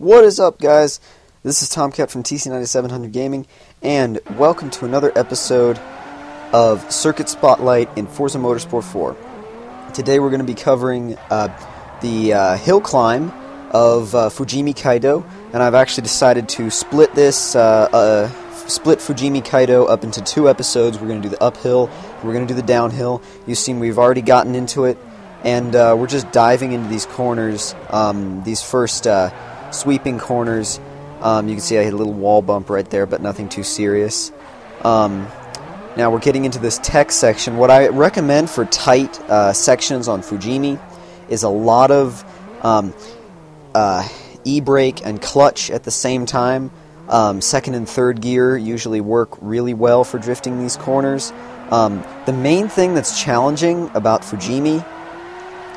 What is up, guys? This is Tomcat from TC9700 Gaming, and welcome to another episode of Circuit Spotlight in Forza Motorsport 4. Today we're going to be covering the hill climb of Fujimi Kaido, and I've actually decided to split Fujimi Kaido up into two episodes. We're going to do the uphill, and we're going to do the downhill. You've seen we've already gotten into it, and we're just diving into these corners, these first sweeping corners. You can see I hit a little wall bump right there, but nothing too serious. Now we're getting into this tech section. What I recommend for tight sections on Fujimi is a lot of e-brake and clutch at the same time. Second and third gear usually work really well for drifting these corners. The main thing that's challenging about Fujimi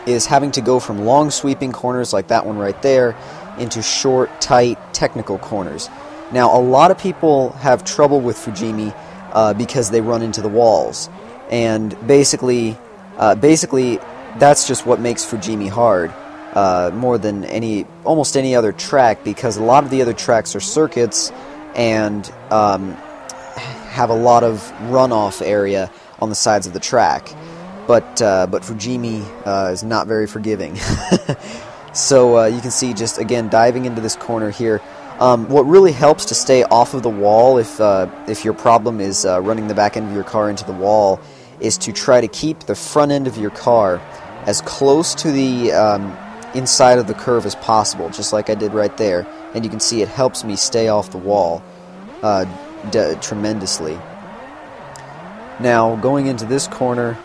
is having to go from long sweeping corners like that one right there into short, tight, technical corners. Now, a lot of people have trouble with Fujimi because they run into the walls, and basically that's just what makes Fujimi hard, more than almost any other track, because a lot of the other tracks are circuits and have a lot of runoff area on the sides of the track, but Fujimi is not very forgiving. So you can see, just again diving into this corner here. What really helps to stay off of the wall, if your problem is running the back end of your car into the wall, is to try to keep the front end of your car as close to the inside of the curve as possible, just like I did right there. And you can see it helps me stay off the wall tremendously. Now, going into this corner,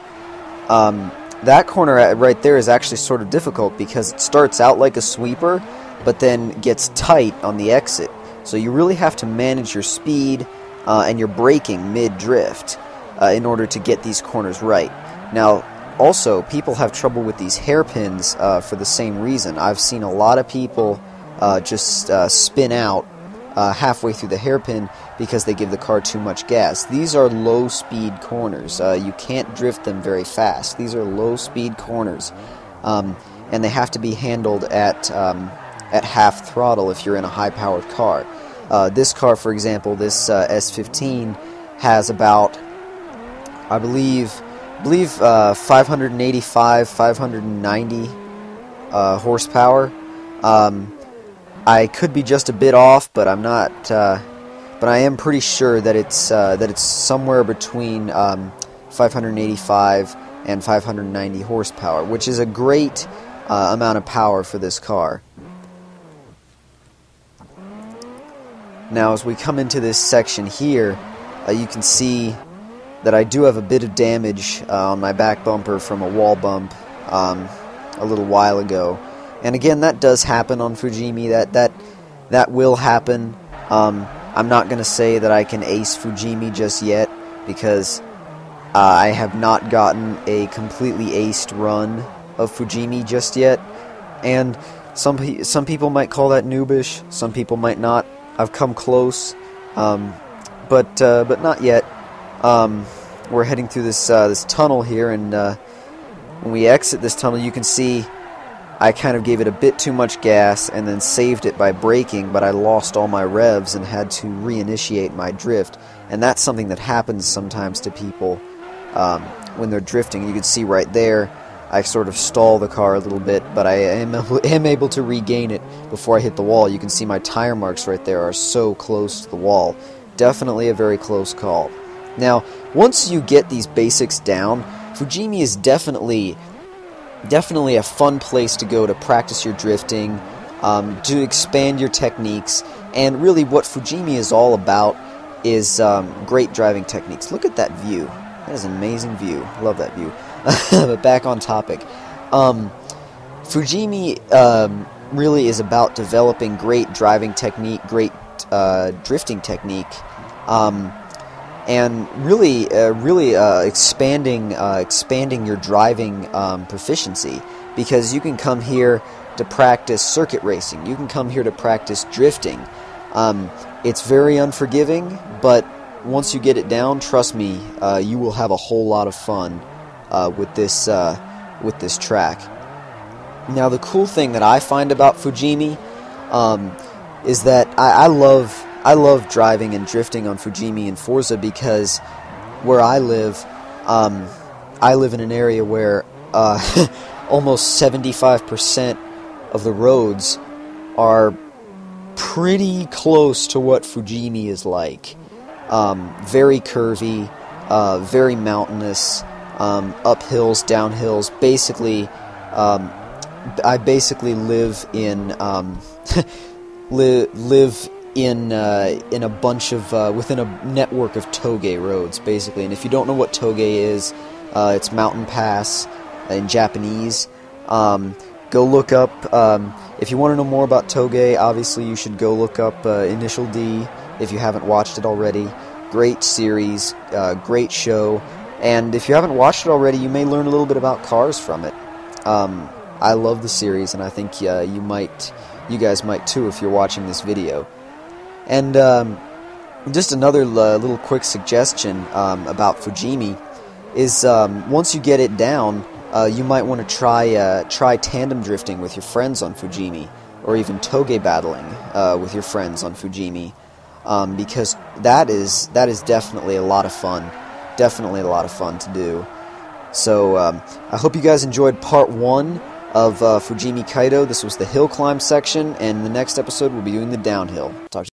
that corner right there is actually sort of difficult because it starts out like a sweeper, but then gets tight on the exit. So you really have to manage your speed and your braking mid-drift in order to get these corners right. Now, also, people have trouble with these hairpins for the same reason. I've seen a lot of people just spin out halfway through the hairpin because they give the car too much gas. These are low-speed corners. You can't drift them very fast. These are low-speed corners, and they have to be handled at half throttle if you're in a high-powered car. This car, for example, this S15, has about, I believe 585, 590 horsepower. I could be just a bit off, but I'm not. But I am pretty sure that it's somewhere between 585 and 590 horsepower, which is a great amount of power for this car. Now, as we come into this section here, you can see that I do have a bit of damage on my back bumper from a wall bump a little while ago. And again, that does happen on Fujimi. That will happen. I'm not going to say that I can ace Fujimi just yet, because I have not gotten a completely aced run of Fujimi just yet. And some people might call that noobish. Some people might not. I've come close, but not yet. We're heading through this tunnel here, and when we exit this tunnel, you can see I kind of gave it a bit too much gas and then saved it by braking, but I lost all my revs and had to reinitiate my drift. And that's something that happens sometimes to people when they're drifting. You can see right there, I sort of stall the car a little bit, but I am able to regain it before I hit the wall. You can see my tire marks right there are so close to the wall. Definitely a very close call. Now, once you get these basics down, Fujimi is definitely a fun place to go to practice your drifting, to expand your techniques, and really what Fujimi is all about is great driving techniques. Look at that view. That is an amazing view. Love that view. But back on topic. Fujimi really is about developing great driving technique, great drifting technique, and really expanding your driving proficiency, because you can come here to practice circuit racing. You can come here to practice drifting. It's very unforgiving, but once you get it down, trust me, you will have a whole lot of fun with this track. Now, the cool thing that I find about Fujimi is that I love driving and drifting on Fujimi and Forza because where I live in an area where almost 75% of the roads are pretty close to what Fujimi is like. Very curvy, very mountainous, up hills, down hills. Basically, I basically live in in a bunch of within a network of toge roads, basically. And if you don't know what toge is, it's mountain pass in Japanese. Go look up. If you want to know more about toge, obviously you should go look up Initial D if you haven't watched it already. Great series, great show, and if you haven't watched it already, you may learn a little bit about cars from it. I love the series, and I think you guys might too if you're watching this video. And just another little quick suggestion about Fujimi is once you get it down, you might want to try tandem drifting with your friends on Fujimi, or even toge battling with your friends on Fujimi, because that is definitely a lot of fun. Definitely a lot of fun to do. So I hope you guys enjoyed part 1 of Fujimi Kaido. This was the hill climb section, and in the next episode we'll be doing the downhill. Talk to you